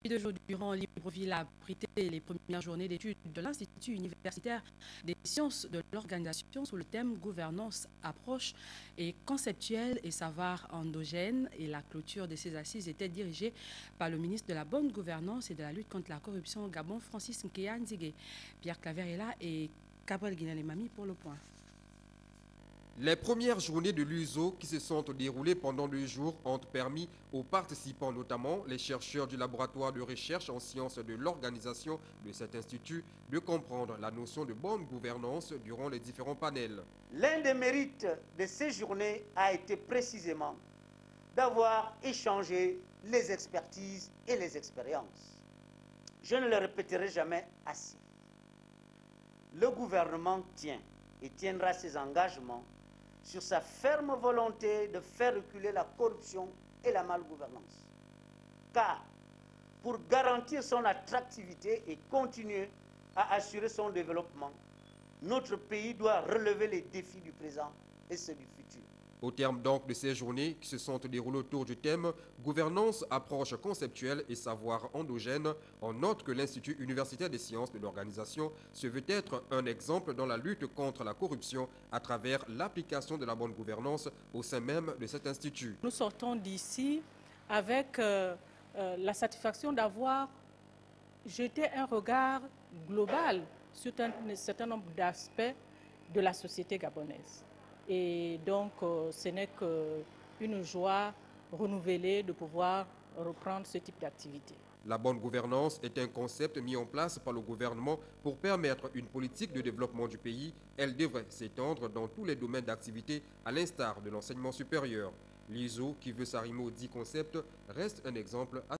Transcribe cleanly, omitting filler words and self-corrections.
2 jours durant, Libreville a abrité les premières journées d'études de l'Institut universitaire des sciences de l'organisation sous le thème gouvernance, approche et conceptuelle et savoir endogène. Et la clôture de ces assises était dirigée par le ministre de la bonne gouvernance et de la lutte contre la corruption au Gabon, Francis Nkeya Nzige. Pierre Claver est là et Gabriel Guinalemami pour le point. Les premières journées de l'USO qui se sont déroulées pendant 2 jours ont permis aux participants, notamment les chercheurs du laboratoire de recherche en sciences de l'organisation de cet institut, de comprendre la notion de bonne gouvernance durant les différents panels. L'un des mérites de ces journées a été précisément d'avoir échangé les expertises et les expériences. Je ne le répéterai jamais assez. Le gouvernement tient et tiendra ses engagements sur sa ferme volonté de faire reculer la corruption et la malgouvernance. Car pour garantir son attractivité et continuer à assurer son développement, notre pays doit relever les défis du présent et ceux du futur. Au terme donc de ces journées qui se sont déroulées autour du thème « Gouvernance, approche conceptuelle et savoir endogène », on note que l'Institut universitaire des sciences de l'organisation se veut être un exemple dans la lutte contre la corruption à travers l'application de la bonne gouvernance au sein même de cet institut. Nous sortons d'ici avec la satisfaction d'avoir jeté un regard global sur un certain nombre d'aspects de la société gabonaise. Et donc, ce n'est qu'une joie renouvelée de pouvoir reprendre ce type d'activité. La bonne gouvernance est un concept mis en place par le gouvernement pour permettre une politique de développement du pays. Elle devrait s'étendre dans tous les domaines d'activité, à l'instar de l'enseignement supérieur. L'ISO, qui veut s'arrimer au dit concept, reste un exemple à